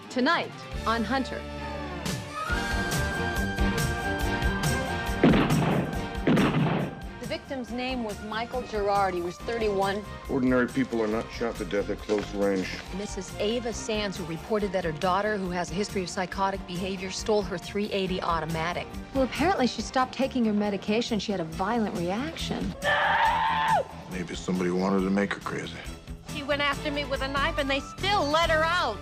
Tonight on Hunter. The victim's name was Michael Gerard. He was 31. Ordinary people are not shot to death at close range. Mrs. Ava Sands, who reported that her daughter, who has a history of psychotic behavior, stole her .380 automatic. Well, apparently she stopped taking her medication. She had a violent reaction. No! Maybe somebody wanted to make her crazy. She went after me with a knife, and they still let her out.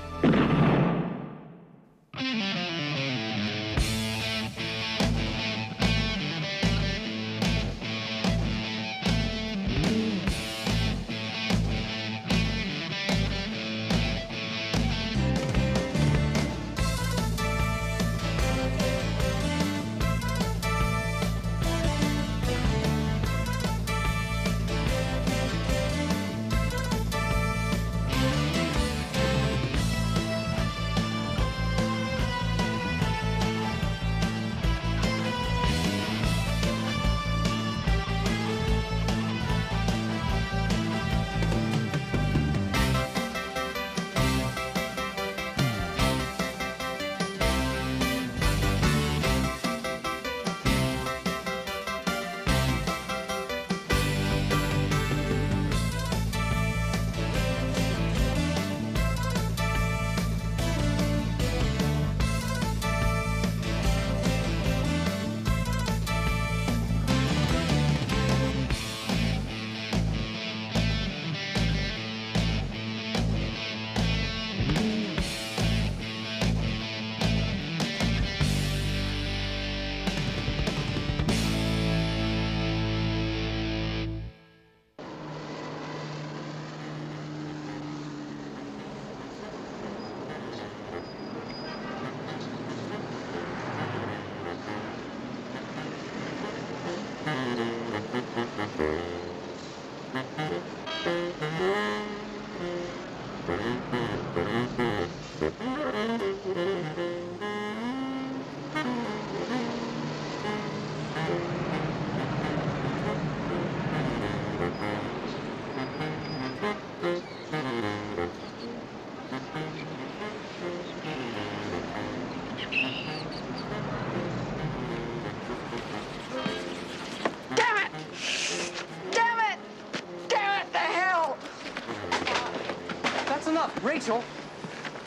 Rachel!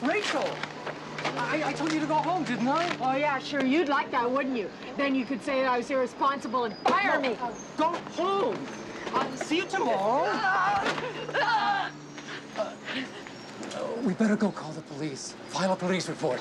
Rachel! I told you to go home, didn't I? Oh, yeah, sure. You'd like that, wouldn't you? Then you could say that I was irresponsible and fire me. Go home! I'll see you tomorrow. We better go call the police. File a police report.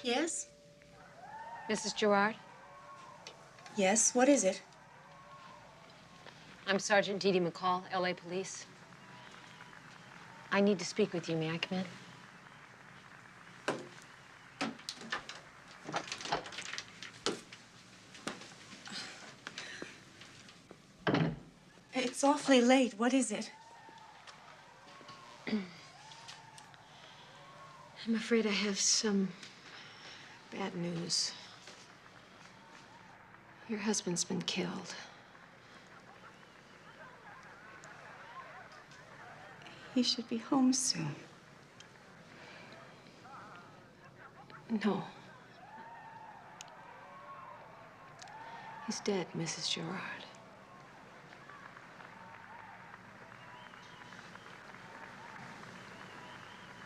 Yes? Mrs. Gerard? Yes, what is it? I'm Sergeant Dee Dee McCall, LA Police. I need to speak with you. May I come in? It's awfully late. What is it? I'm afraid I have some bad news. Your husband's been killed. He should be home soon. No. He's dead, Mrs. Gerard.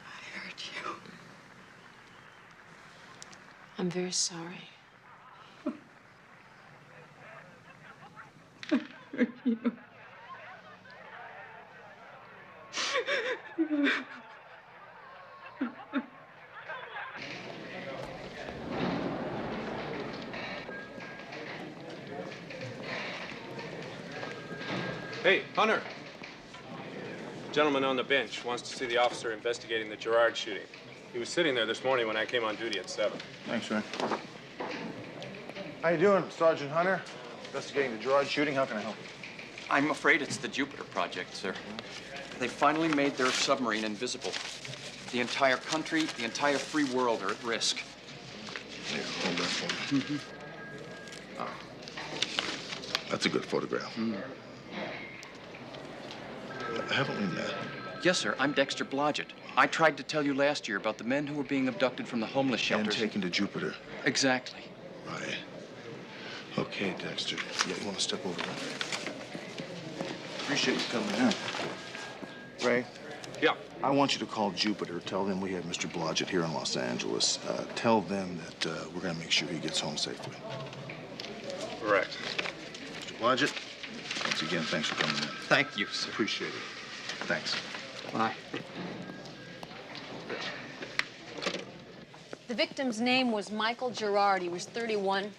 I hurt you. I'm very sorry. I hurt you. Hey, Hunter. Gentleman on the bench wants to see the officer investigating the Gerard shooting. He was sitting there this morning when I came on duty at 7. Thanks, Ray. How you doing, Sergeant Hunter? Investigating the Gerard shooting. How can I help? I'm afraid it's the Jupiter project, sir. They finally made their submarine invisible. The entire country, the entire free world are at risk. Here, hold that for me. Ah, that's a good photograph. Haven't we met? Yes, sir. I'm Dexter Blodgett. I tried to tell you last year about the men who were being abducted from the homeless And shelters. taken to Jupiter. Exactly. Right. Okay, Dexter. Yeah, you want to step over there? Appreciate you coming in. Ray? Yeah. I want you to call Jupiter. Tell them we have Mr. Blodgett here in Los Angeles. Tell them that we're going to make sure he gets home safely. Correct. Mr. Blodgett, once again, thanks for coming in. Thank you, sir. Appreciate it. Thanks. Bye. The victim's name was Michael Gerard. He was 31.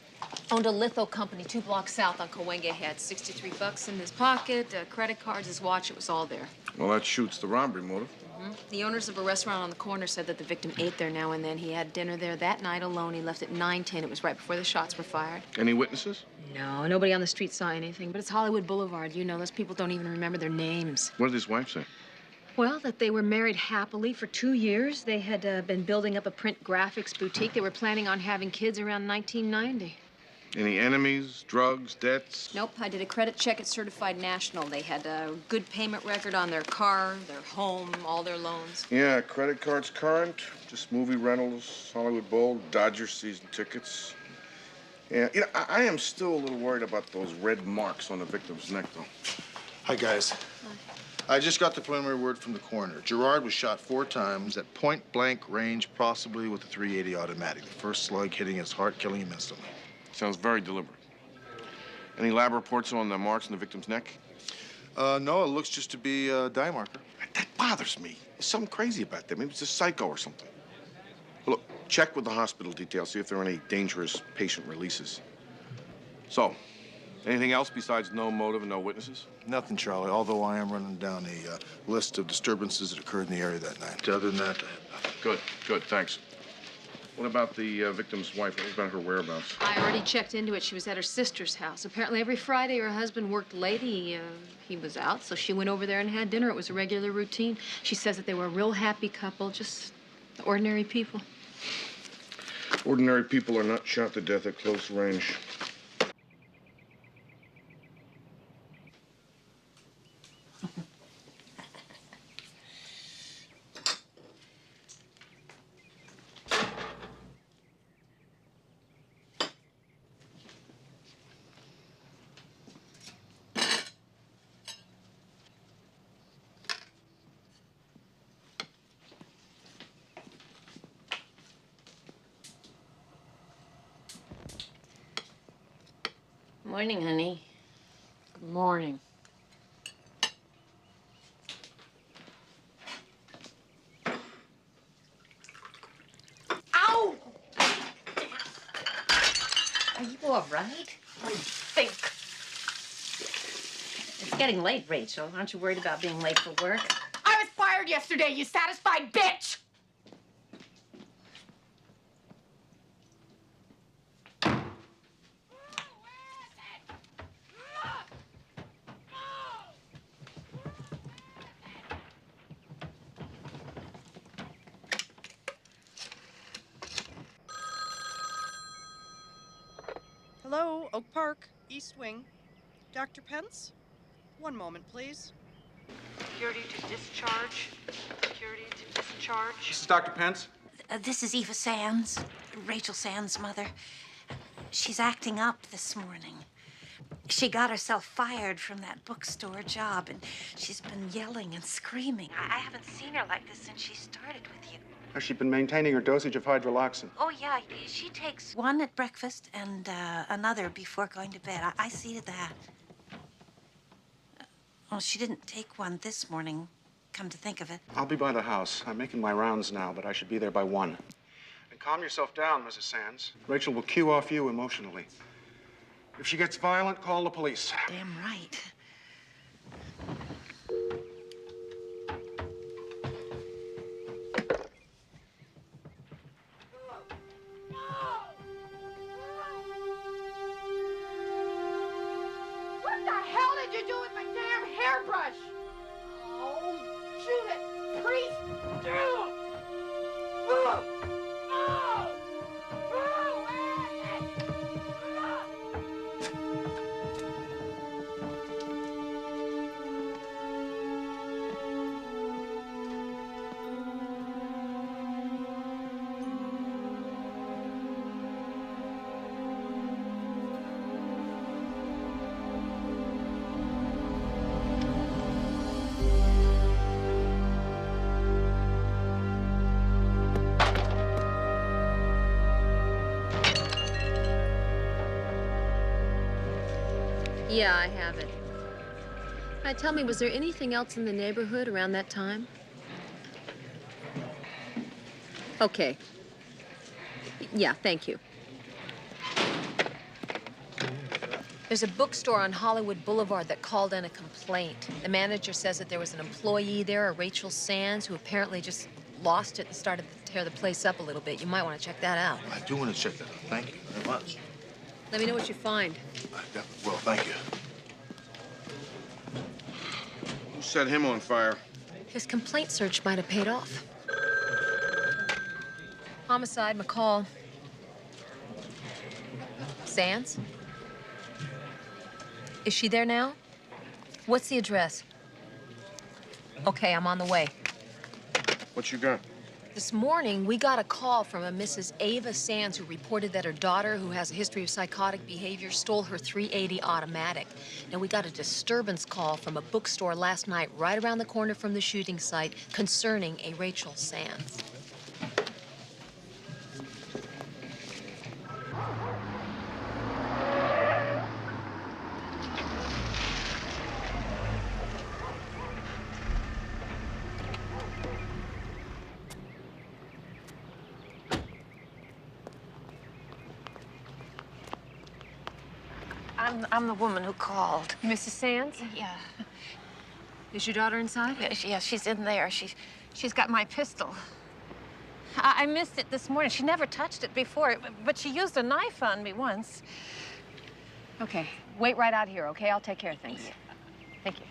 Owned a litho company 2 blocks south on Cahuenga. He had 63 bucks in his pocket, credit cards, his watch. It was all there. Well, that shoots the robbery motive. The owners of a restaurant on the corner said that the victim ate there now and then. He had dinner there that night alone. He left at 9:10. It was right before the shots were fired. Any witnesses? No, nobody on the street saw anything, but it's Hollywood Boulevard. You know, those people don't even remember their names. What did his wife say? Well, that they were married happily for 2 years. They had been building up a print graphics boutique. They were planning on having kids around 1990. Any enemies, drugs, debts? Nope, I did a credit check at Certified National. They had a good payment record on their car, their home, all their loans. Yeah, credit cards current, just movie rentals, Hollywood Bowl, Dodger season tickets. Yeah, you know, I am still a little worried about those red marks on the victim's neck, though. Hi, guys. I just got the preliminary word from the coroner. Gerard was shot 4 times at point-blank range, possibly with a .380 automatic. The first slug hitting his heart, killing him instantly. Sounds very deliberate. Any lab reports on the marks on the victim's neck? No, it looks just to be a dye marker. That bothers me. There's something crazy about that. Maybe it's a psycho or something. Look, check with the hospital detail, see if there are any dangerous patient releases. So, anything else besides no motive and no witnesses? Nothing, Charlie, although I am running down a list of disturbances that occurred in the area that night. Other than that, Good, thanks. What about the victim's wife? What about her whereabouts? I already checked into it. She was at her sister's house. Apparently, every Friday, her husband worked late. He was out, so she went over there and had dinner. It was a regular routine. She says that they were a real happy couple, just ordinary people. Ordinary people are not shot to death at close range. Morning, honey. Good morning. Ow! Are you all right? I think. It's getting late, Rachel. Aren't you worried about being late for work? I was fired yesterday, you satisfied bitch! Hello, Oak Park, East Wing. Dr. Pence? One moment, please. Security to discharge. Security to discharge. This is Dr. Pence. This is Eva Sands, Rachel Sands' mother. She's acting up this morning. She got herself fired from that bookstore job, and she's been yelling and screaming. I haven't seen her like this since she started with you. Has she been maintaining her dosage of hydroloxin? Oh, yeah. She takes one at breakfast and another before going to bed. I see to that. Well, she didn't take one this morning, come to think of it. I'll be by the house. I'm making my rounds now, but I should be there by 1. And calm yourself down, Mrs. Sands. Rachel will cue off you emotionally. If she gets violent, call the police. Damn right. What the hell did you do with my damn hairbrush? Oh, Judith, priest, dude! Oh! Oh! Oh, where is it? Oh! Yeah, I have it. Tell me, was there anything else in the neighborhood around that time? Okay. Yeah, thank you. There's a bookstore on Hollywood Boulevard that called in a complaint. The manager says that there was an employee there, a Rachel Sands, who apparently just lost it and started to tear the place up a little bit. You might want to check that out. I do want to check that out. Thank you very much. Let me know what you find. Well, thank you. Who set him on fire? His complaint search might have paid off. Homicide, McCall. Sands? Is she there now? What's the address? Okay, I'm on the way. What you got? This morning, we got a call from a Mrs. Eva Sands who reported that her daughter, who has a history of psychotic behavior, stole her .380 automatic. Now, we got a disturbance call from a bookstore last night right around the corner from the shooting site concerning a Rachel Sands. I'm the woman who called. Mrs. Sands? Yeah. Is your daughter inside? Yeah, she's in there. She's got my pistol. I missed it this morning. She never touched it before, but she used a knife on me once. Okay, wait right out here, okay? I'll take care of things. Yeah. Thank you.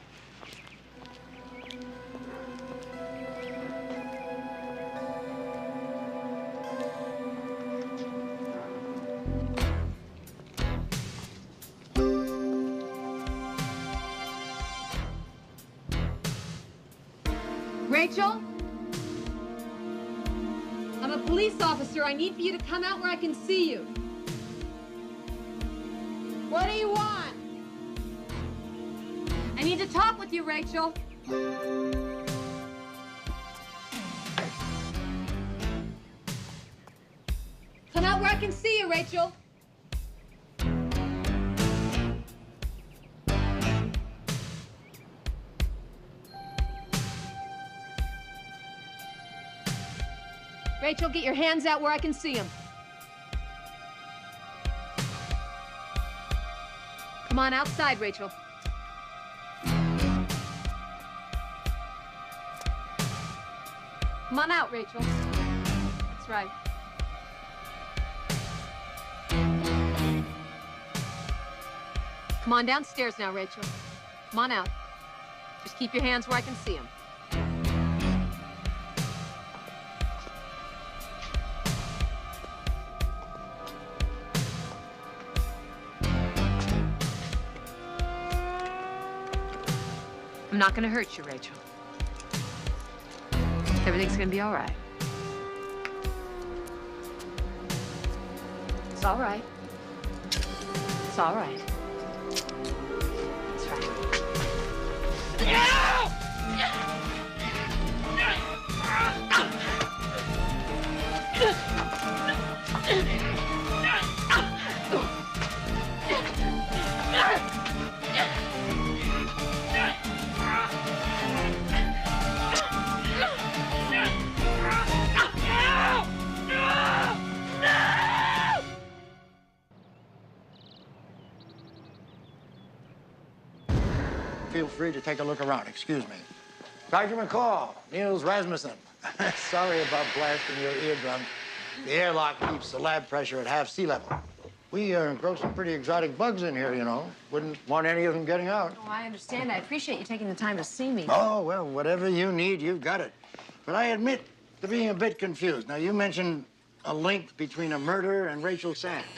Rachel? I'm a police officer. I need for you to come out where I can see you. What do you want? I need to talk with you, Rachel. Come out where I can see you, Rachel. Rachel, get your hands out where I can see them. Come on outside, Rachel. Come on out, Rachel. That's right. Come on downstairs now, Rachel. Come on out. Just keep your hands where I can see them. I'm not gonna hurt you, Rachel. Everything's gonna be all right. It's all right. It's all right. It's right. Feel free to take a look around. Excuse me. Dr. McCall, Niels Rasmussen. Sorry about blasting your eardrum. The airlock keeps the lab pressure at half sea level. We grow some pretty exotic bugs in here, you know. Wouldn't want any of them getting out. Oh, I understand. I appreciate you taking the time to see me. Oh, well, whatever you need, you've got it. But I admit to being a bit confused. Now, you mentioned a link between a murder and Rachel Sands.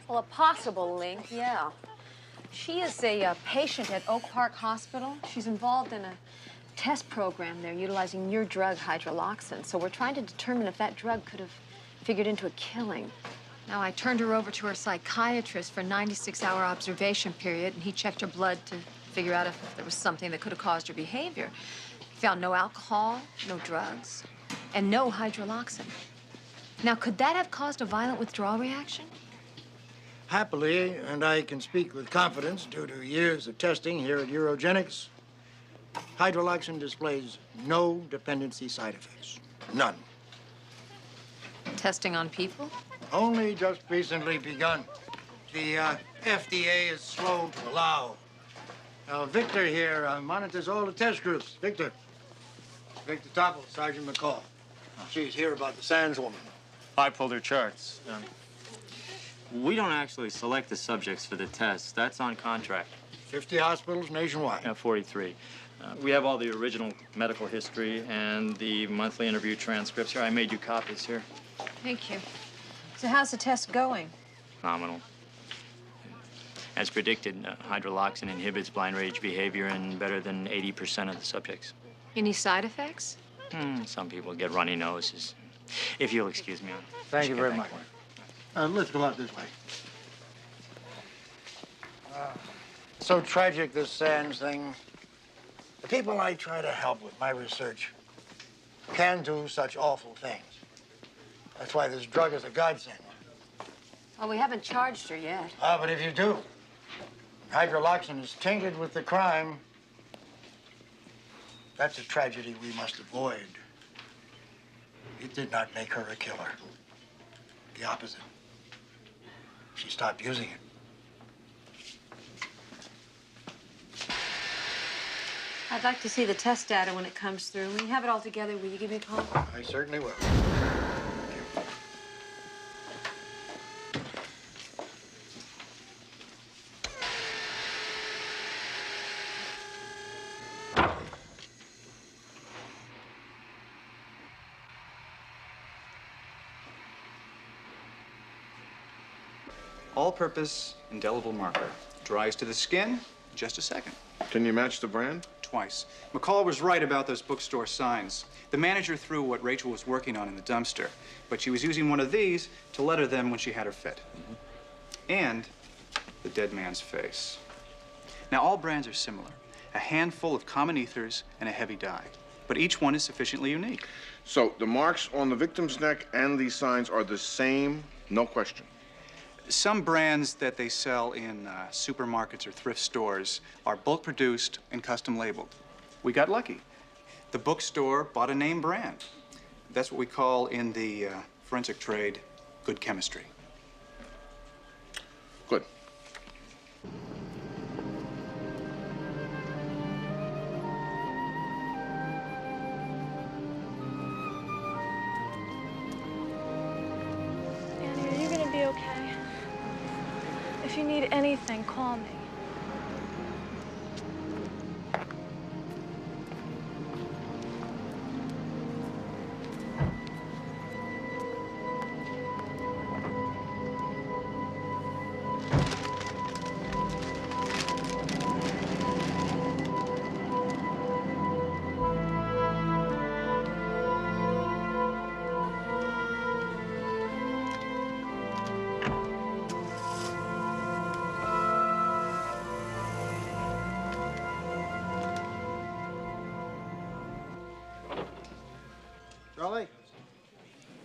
Well, a possible link, yeah. She is a patient at Oak Park Hospital. She's involved in a test program there utilizing your drug, hydroloxin. So we're trying to determine if that drug could have figured into a killing. Now, I turned her over to her psychiatrist for a 96-hour observation period, and he checked her blood to figure out if there was something that could have caused her behavior. He found no alcohol, no drugs, and no hydroloxin. Now, could that have caused a violent withdrawal reaction? Happily, and I can speak with confidence due to years of testing here at Eurogenics, hydroloxin displays no dependency side effects. None. Testing on people? Only just recently begun. The FDA is slow to allow. Now, Victor here monitors all the test groups. Victor Topple, Sergeant McCall. She's here about the Sands woman. I pulled her charts. We don't actually select the subjects for the tests. That's on contract. 50 hospitals nationwide. 43. We have all the original medical history and the monthly interview transcripts here. I made you copies here. Thank you. So how's the test going? Phenomenal. As predicted, hydroloxin inhibits blind rage behavior in better than 80% of the subjects. Any side effects? Some people get runny noses. If you'll excuse me, Thank you very much. Let's go out this way. So tragic, this Sands thing. The people I try to help with my research can do such awful things. That's why this drug is a godsend. Well, we haven't charged her yet. But if you do, hydroloxin is tainted with the crime. That's a tragedy we must avoid. It did not make her a killer. The opposite. She stopped using it. I'd like to see the test data when it comes through. When you have it all together, will you give me a call? I certainly will. All-purpose indelible marker. Dries to the skin, just a second. Can you match the brand? Twice. McCall was right about those bookstore signs. The manager threw what Rachel was working on in the dumpster, but she was using one of these to letter them when she had her fit. And the dead man's face. Now, all brands are similar. A handful of common ethers and a heavy dye. But each one is sufficiently unique. So the marks on the victim's neck and these signs are the same, no question. Some brands that they sell in supermarkets or thrift stores are bulk produced and custom labeled. We got lucky. The bookstore bought a name brand. That's what we call in the forensic trade good chemistry. Good. Annie, are you gonna be okay? If you need anything, call me.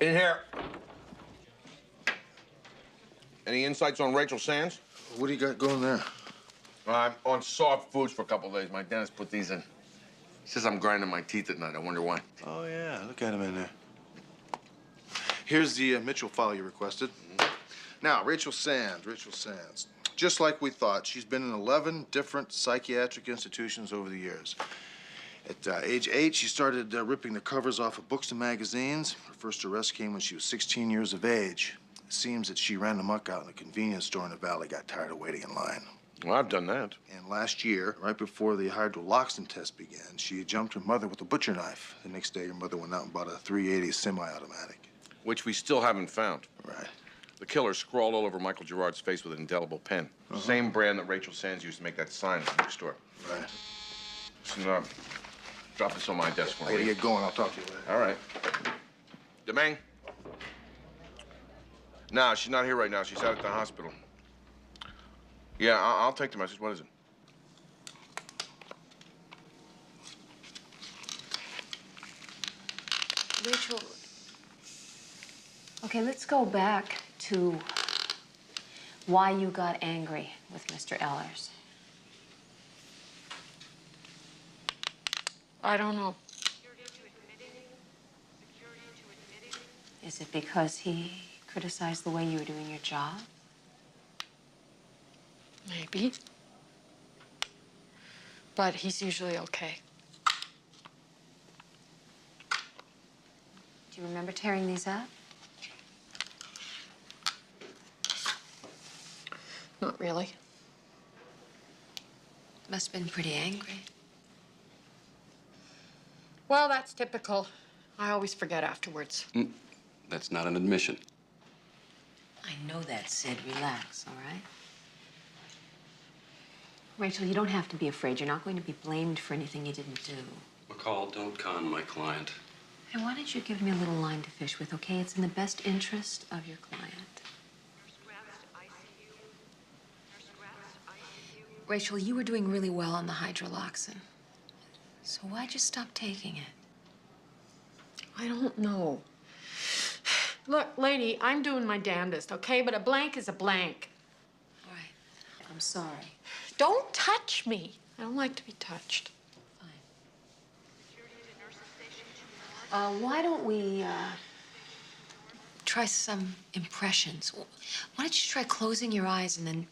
In here. Any insights on Rachel Sands? What do you got going there? I'm on soft foods for a couple of days. My dentist put these in. He says I'm grinding my teeth at night. I wonder why. Oh, yeah. Look at him in there. Here's the Mitchell file you requested. Now, Rachel Sands. Just like we thought, she's been in 11 different psychiatric institutions over the years. At age 8, she started ripping the covers off of books and magazines. Her first arrest came when she was 16 years of age. It seems that she ran amok out in a convenience store in the valley, got tired of waiting in line. Well, I've done that. And last year, right before the hydroloxin test began, she jumped her mother with a butcher knife. The next day, her mother went out and bought a 380 semi-automatic. Which we still haven't found. Right. The killer scrawled all over Michael Gerard's face with an indelible pen. Same brand that Rachel Sands used to make that sign at the bookstore. Right. So, drop this on my desk for I me. gotta get going. I'll talk to you later. All right. Demang? No, she's not here right now. She's out at the hospital. Yeah, I'll take the message. What is it? Rachel, okay, let's go back to why you got angry with Mr. Ellers. I don't know. Is it because he criticized the way you were doing your job? Maybe. But he's usually okay. Do you remember tearing these up? Not really. Must have been pretty angry. Well, that's typical. I always forget afterwards. That's not an admission. I know that, Sid. Relax, all right? Rachel, you don't have to be afraid. You're not going to be blamed for anything you didn't do. McCall, don't con my client. Hey, why don't you give me a little line to fish with, okay? It's in the best interest of your client. Rachel, you were doing really well on the hydroloxin. So why'd you stop taking it? I don't know. Look, lady, I'm doing my damnedest, okay? But a blank is a blank. All right. I'm sorry. Don't touch me. I don't like to be touched. Why don't we, try some impressions? Why don't you try closing your eyes and then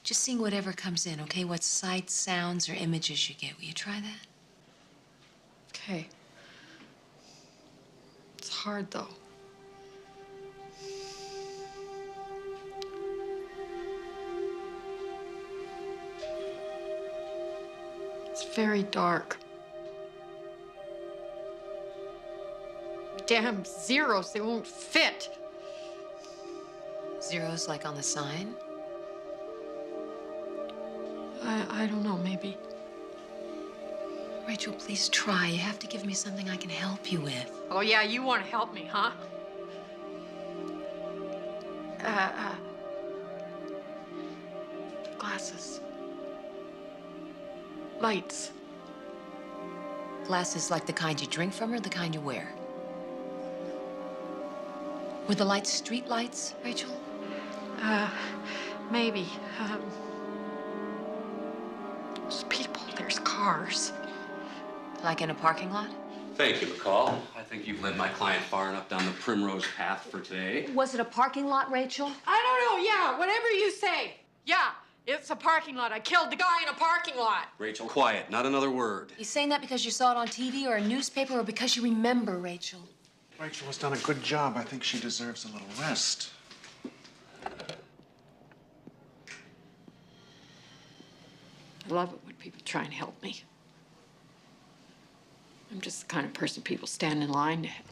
just seeing whatever comes in, okay? What sights, sounds, or images you get. Will you try that? Okay. It's hard, though. It's very dark. Damn zeros, they won't fit. Zeros like on the sign? I don't know, maybe. Rachel, please try. You have to give me something I can help you with. Oh, yeah, you want to help me, huh? Glasses. Lights. Glasses like the kind you drink from or the kind you wear? Were the lights street lights, Rachel? Maybe. There's people, there's cars. Like in a parking lot? Thank you, McCall. I think you've led my client far enough down the primrose path for today. Was it a parking lot, Rachel? I don't know, yeah, whatever you say. Yeah, it's a parking lot. I killed the guy in a parking lot. Rachel, quiet, not another word. You saying that because you saw it on TV or a newspaper or because you remember, Rachel? Rachel has done a good job. I think she deserves a little rest. I love it when people try and help me. I'm just the kind of person people stand in line to help.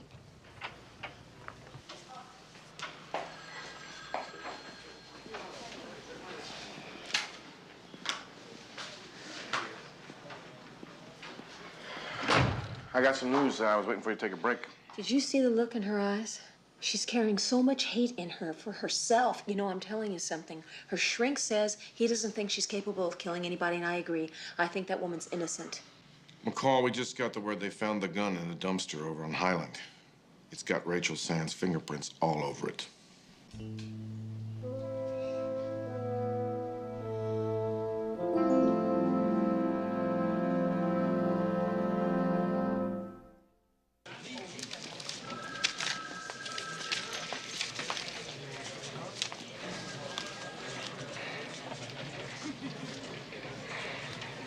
I got some news. I was waiting for you to take a break. Did you see the look in her eyes? She's carrying so much hate in her for herself. You know, I'm telling you something. Her shrink says he doesn't think she's capable of killing anybody, and I agree. I think that woman's innocent. McCall, we just got the word they found the gun in the dumpster over on Highland. It's got Rachel Sands' fingerprints all over it.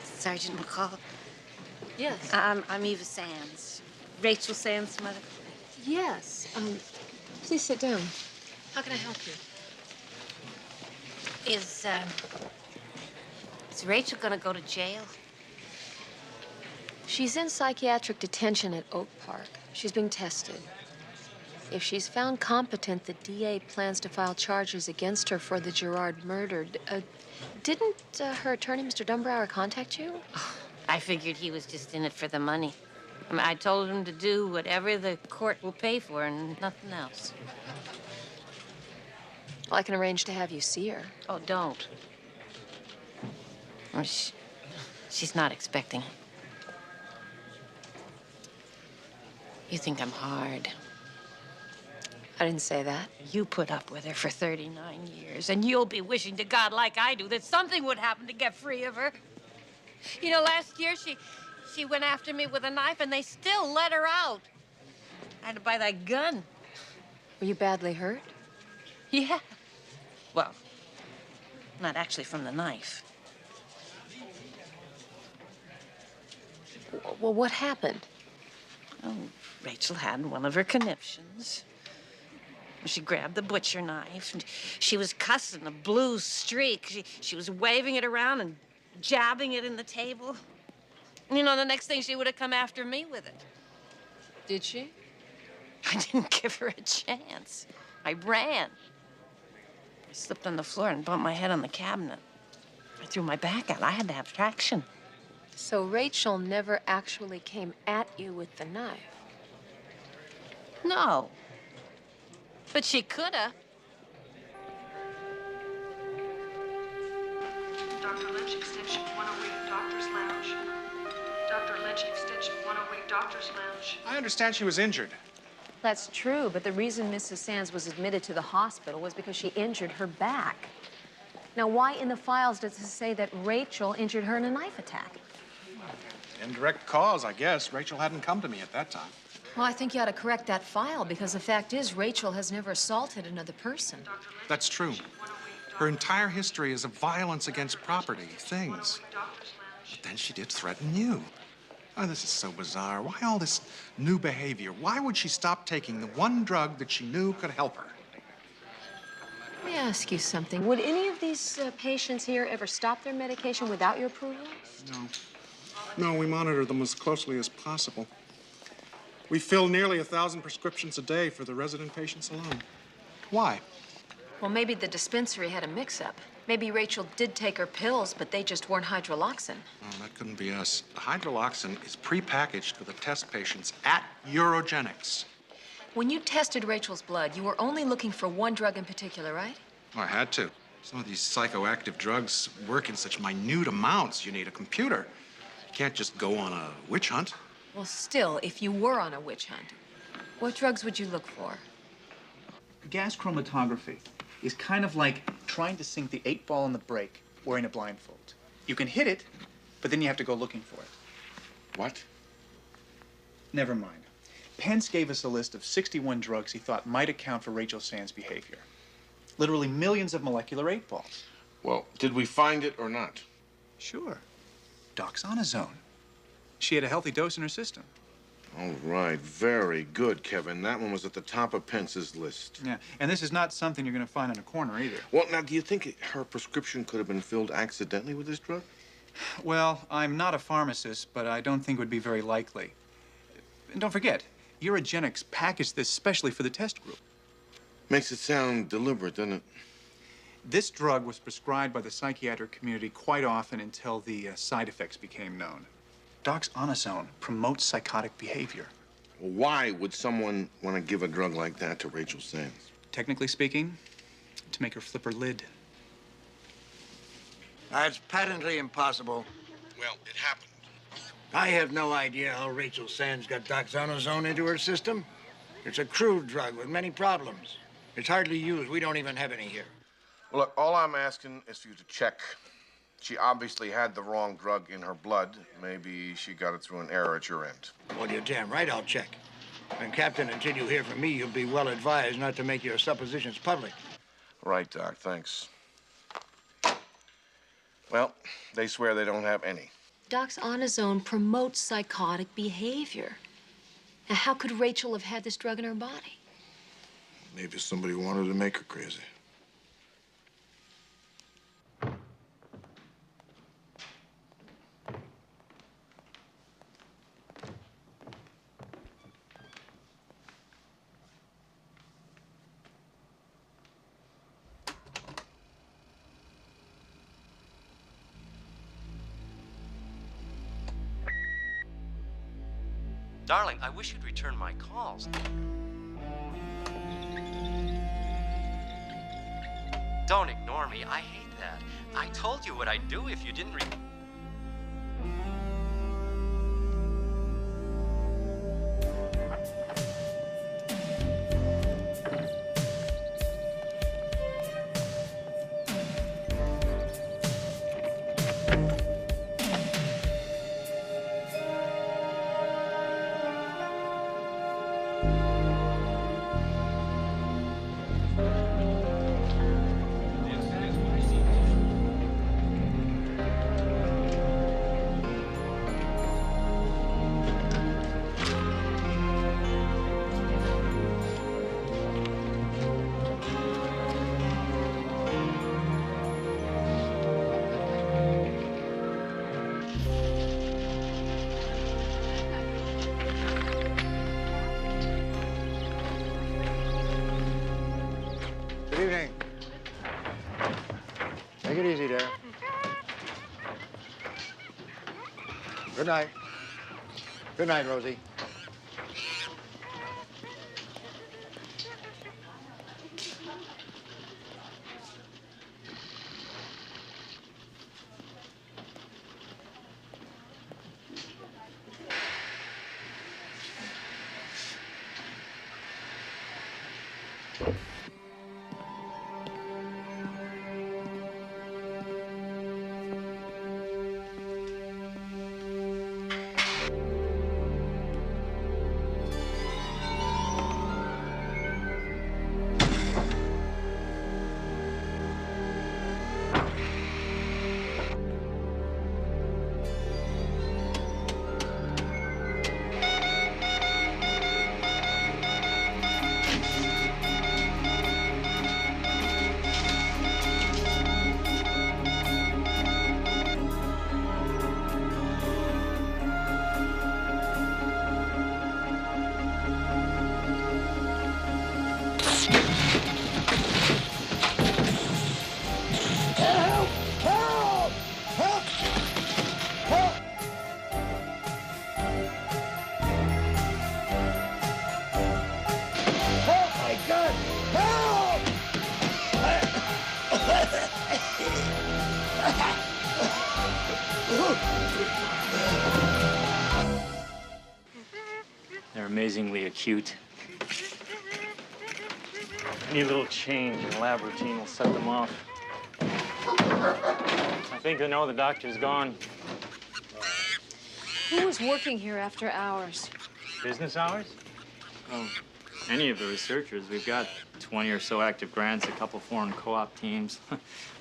Sergeant McCall. Yes. I'm Eva Sands. Rachel Sands' mother. Yes. Please sit down. How can I help you? Is Rachel gonna go to jail? She's in psychiatric detention at Oak Park. She's being tested. If she's found competent, the DA plans to file charges against her for the Gerard murder. Didn't her attorney, Mr. Dumbrower, contact you? I figured he was just in it for the money. I mean, I told him to do whatever the court will pay for and nothing else. Well, I can arrange to have you see her. Oh, don't. Well, she's not expecting it. You think I'm hard. I didn't say that. You put up with her for 39 years, and you'll be wishing to God, like I do, that something would happen to get free of her. You know, last year she went after me with a knife, and they still let her out. I had to buy that gun. Were you badly hurt? Yeah. Well, not actually from the knife. Well, what happened? Oh, Rachel had one of her conniptions. She grabbed the butcher knife, and she was cussing a blue streak. She was waving it around and jabbing it in the table. You know, the next thing she would have come after me with it. Did she? I didn't give her a chance. I ran. I slipped on the floor and bumped my head on the cabinet. I threw my back out. I had to have traction. So Rachel never actually came at you with the knife? No. But she could have. Dr. Lynch, extension 108, Doctor's Lounge. Dr. Lynch, extension 108, Doctor's Lounge. I understand she was injured. That's true, but the reason Mrs. Sands was admitted to the hospital was because she injured her back. Now, why in the files does it say that Rachel injured her in a knife attack? Indirect cause, I guess. Rachel hadn't come to me at that time. Well, I think you ought to correct that file, because the fact is Rachel has never assaulted another person. That's true. Her entire history is of violence against property, things. But then she did threaten you. Oh, this is so bizarre. Why all this new behavior? Why would she stop taking the one drug that she knew could help her? Let me ask you something. Would any of these patients here ever stop their medication without your approval? No. No, we monitor them as closely as possible. We fill nearly 1,000 prescriptions a day for the resident patients alone. Why? Well, maybe the dispensary had a mix-up. Maybe Rachel did take her pills, but they just weren't hydroloxin. Oh, that couldn't be us. The hydroloxin is prepackaged for the test patients at Eurogenics. When you tested Rachel's blood, you were only looking for one drug in particular, right? Oh, I had to. Some of these psychoactive drugs work in such minute amounts, you need a computer. You can't just go on a witch hunt. Well, still, if you were on a witch hunt, what drugs would you look for? Gas chromatography is kind of like trying to sink the 8-ball in the break wearing a blindfold. You can hit it, but then you have to go looking for it. What? Never mind. Pence gave us a list of 61 drugs he thought might account for Rachel Sands' behavior. Literally millions of molecular 8-balls. Well, did we find it or not? Sure. Doxonazone. She had a healthy dose in her system. All right, very good, Kevin. That one was at the top of Pence's list. Yeah, and this is not something you're going to find in a corner either. Well, now, do you think her prescription could have been filled accidentally with this drug? Well, I'm not a pharmacist, but I don't think it would be very likely. And don't forget, Eurogenics packaged this specially for the test group. Makes it sound deliberate, doesn't it? This drug was prescribed by the psychiatric community quite often until the side effects became known. Doxonazone promotes psychotic behavior. Why would someone want to give a drug like that to Rachel Sands? Technically speaking, to make her flip her lid. That's patently impossible. Well, it happened. I have no idea how Rachel Sands got doxonazone into her system. It's a crude drug with many problems. It's hardly used. We don't even have any here. Well, look, all I'm asking is for you to check. She obviously had the wrong drug in her blood. Maybe she got it through an error at your end. Well, you're damn right I'll check. And, Captain, until you hear from me, you'll be well advised not to make your suppositions public. Right, Doc, thanks. Well, they swear they don't have any. Doc's on his own promotes psychotic behavior. Now, how could Rachel have had this drug in her body? Maybe somebody wanted to make her crazy. Darling, I wish you'd return my calls. Don't ignore me. I hate that. I told you what I'd do if you didn't Good evening. Take it easy there. Good night. Good night, Rosie. They're amazingly acute. Any little change in lab routine will set them off. I think they know the doctor's gone. Who was working here after hours? Business hours? Oh, any of the researchers. We've got 20 or so active grants, a couple foreign co-op teams,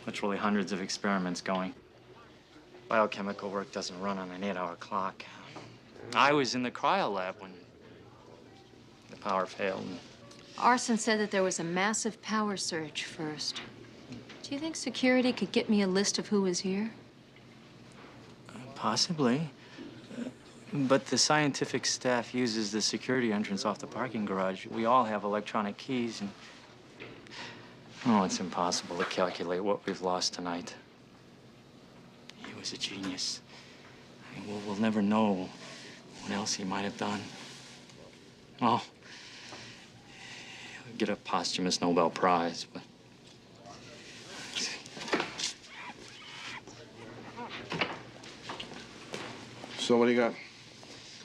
literally hundreds of experiments going. Biochemical work doesn't run on an 8-hour clock. I was in the cryo lab when the power failed. Arson said that there was a massive power surge first. Do you think security could get me a list of who was here? Possibly. But the scientific staff uses the security entrance off the parking garage. We all have electronic keys, and oh, it's impossible to calculate what we've lost tonight. He was a genius. I mean, we'll never know what else he might have done. Well, he'll get a posthumous Nobel Prize, but... So what do you got?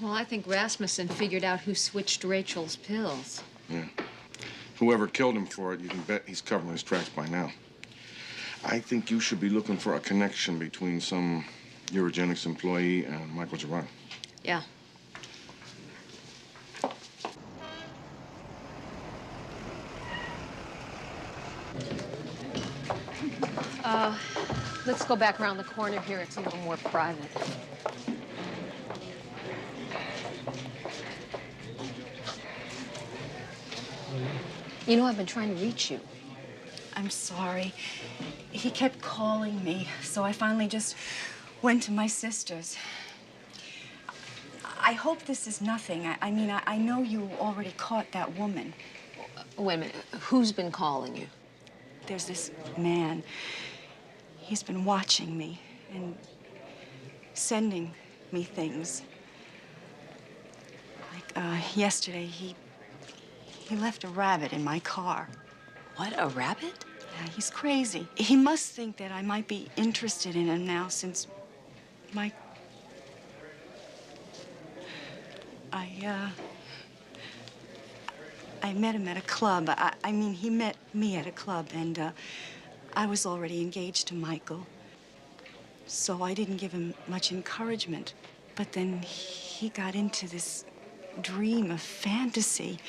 Well, I think Rasmussen figured out who switched Rachel's pills. Yeah. Whoever killed him for it, you can bet he's covering his tracks by now. I think you should be looking for a connection between some Eurogenics employee and Michael Gerard. Yeah. Let's go back around the corner here. It's a little more private. You know, I've been trying to reach you. I'm sorry. He kept calling me, so I finally just went to my sister's. I hope this is nothing. I mean, I know you already caught that woman. Wait a minute. Who's been calling you? There's this man. He's been watching me and sending me things. Like, yesterday, he left a rabbit in my car. What, a rabbit? Yeah, he's crazy. He must think that I might be interested in him now since I met him at a club. I mean, he met me at a club, and I was already engaged to Michael. So I didn't give him much encouragement. But then he got into this dream of fantasy.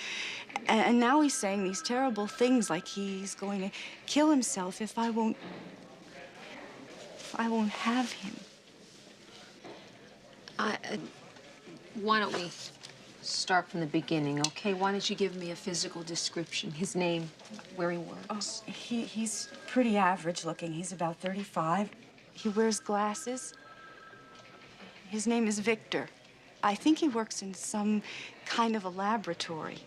And now he's saying these terrible things like he's going to kill himself if I won't have him. Why don't we start from the beginning, okay? Why don't you give me a physical description? His name, where he works. Oh, he's pretty average looking. He's about 35. He wears glasses. His name is Victor. I think he works in some kind of a laboratory.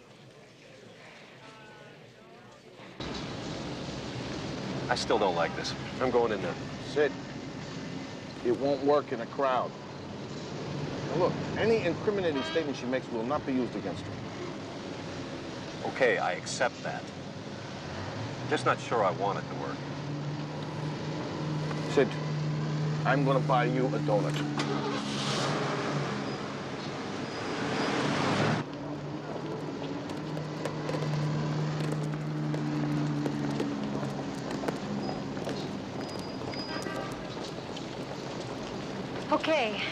I still don't like this. I'm going in there. Sid, it won't work in a crowd. Now look, any incriminating statement she makes will not be used against her. Okay, I accept that. Just not sure I want it to work. Sid, I'm gonna buy you a donut. Okay,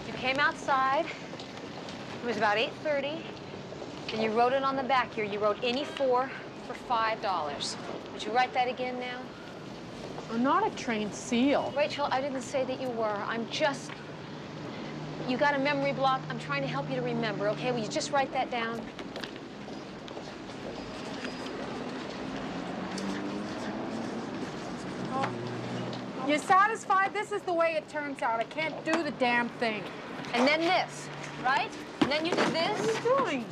you came outside. It was about 8:30, and you wrote it on the back here. You wrote any four for $5. Would you write that again now? I'm not a trained SEAL. Rachel, I didn't say that you were. You got a memory block. I'm trying to help you to remember, okay? Will you just write that down? You satisfied? This is the way it turns out. I can't do the damn thing. And then this, right? And then you did this. What are you doing?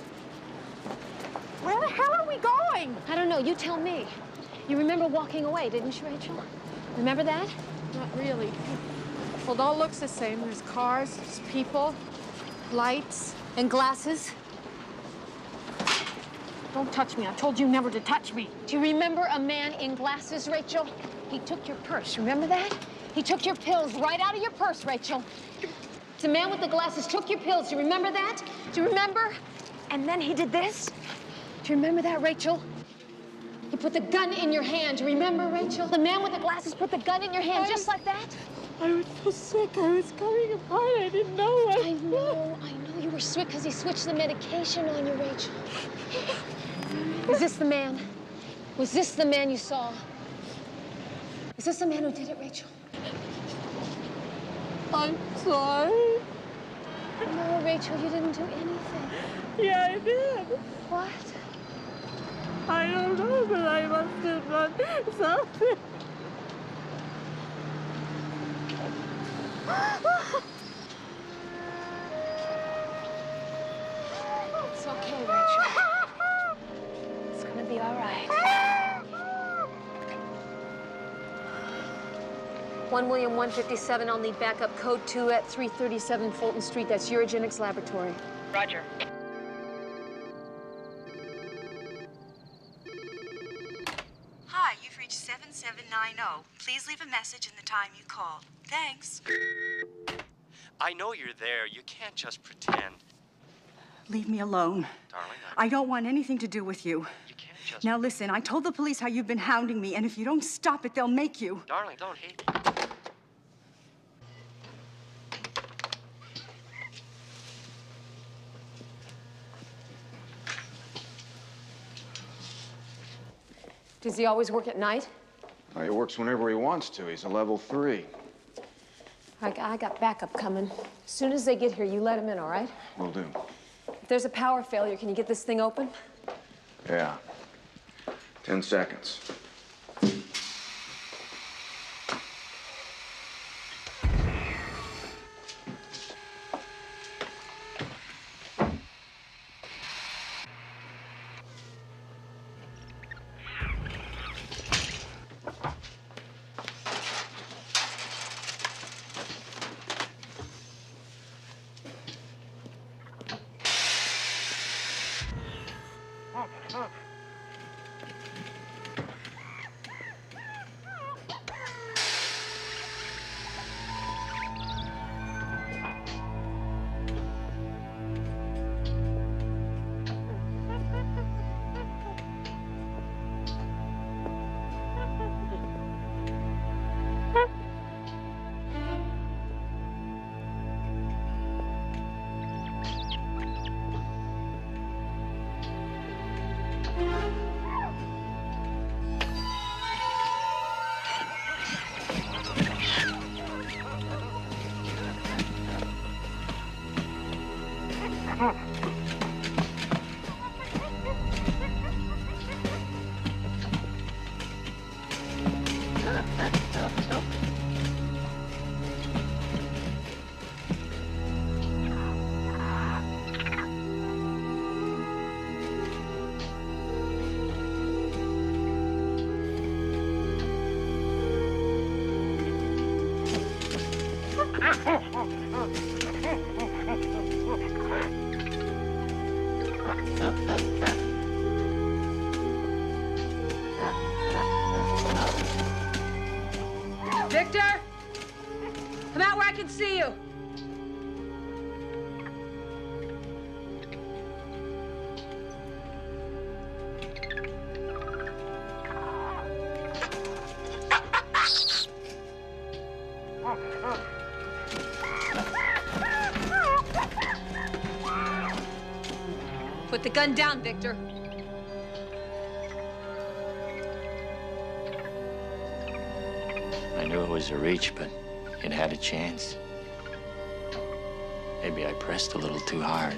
Where the hell are we going? I don't know. You tell me. You remember walking away, didn't you, Rachel? Remember that? Not really. Well, it all looks the same. There's cars, there's people, lights. And glasses. Don't touch me. I told you never to touch me. Do you remember a man in glasses, Rachel? He took your purse. Remember that? He took your pills right out of your purse, Rachel. The man with the glasses took your pills. Do you remember that? Do you remember? And then he did this. Do you remember that, Rachel? He put the gun in your hand. Do you remember, Rachel? The man with the glasses put the gun in your hand just like that. I was so sick. I was coming apart. I didn't know what. I know you were sick because he switched the medication on you, Rachel. Is this the man? Was this the man you saw? Is this the man who did it, Rachel? I'm sorry. No, Rachel, you didn't do anything. Yeah, I did. What? I don't know, but I must have done something. It's okay, Rachel. It's gonna be all right. 1 William 157, I'll need backup code 2 at 337 Fulton Street. That's Eurogenics Laboratory. Roger. Hi, you've reached 7790. Please leave a message and the time you called. Thanks. I know you're there. You can't just pretend. Leave me alone. Darling, I don't want anything to do with you. you can't just... Now listen, I told the police how you've been hounding me, and if you don't stop it, they'll make you. Darling, don't hate. Does he always work at night? Well, he works whenever he wants to. He's a level 3. I got backup coming. As soon as they get here, you let him in, all right? Will do. If there's a power failure, can you get this thing open? Yeah. 10 seconds. Victor! Come out where I can see you. Put the gun down, Victor. I knew it was a reach, but it had a chance. Maybe I pressed a little too hard.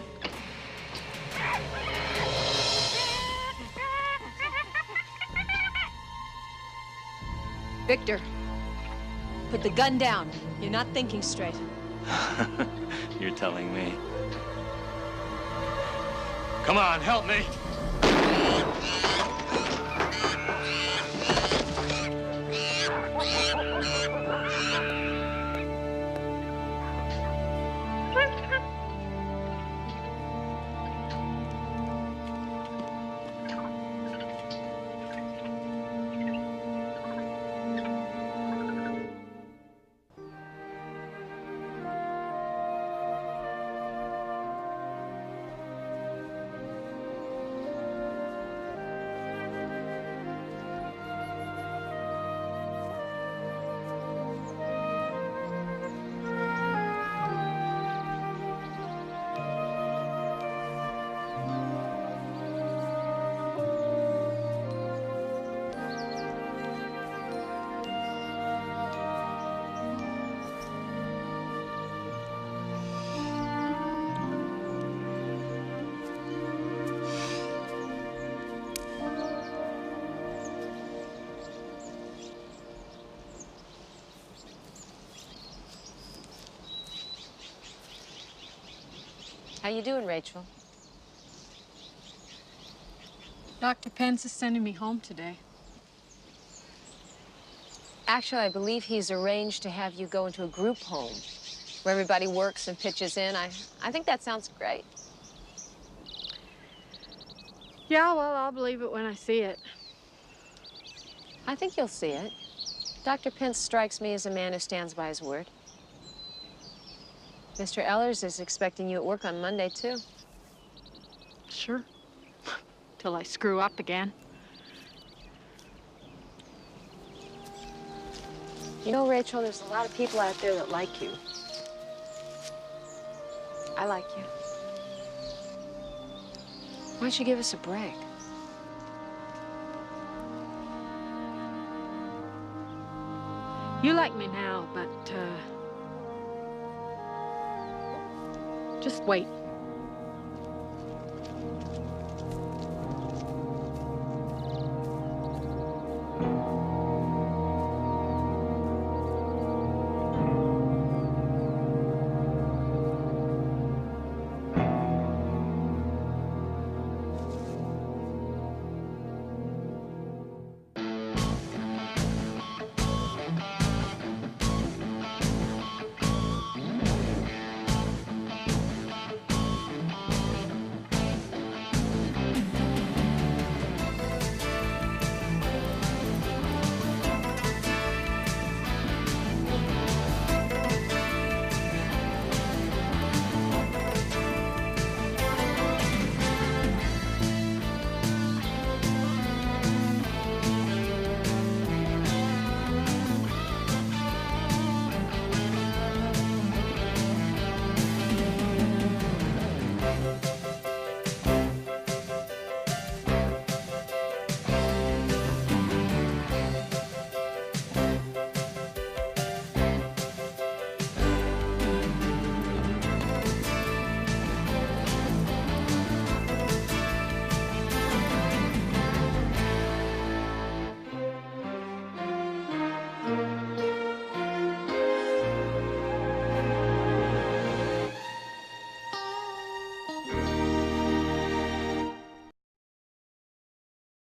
Victor, put the gun down. You're not thinking straight. You're telling me. Come on, help me. How you doing, Rachel? Dr. Pence is sending me home today. Actually, I believe he's arranged to have you go into a group home where everybody works and pitches in. I think that sounds great. Yeah, well, I'll believe it when I see it. I think you'll see it. Dr. Pence strikes me as a man who stands by his word. Mr. Ellers is expecting you at work on Monday, too. Sure. Till I screw up again. You know, Rachel, there's a lot of people out there that like you. I like you. Why don't you give us a break? You like me now, but just wait.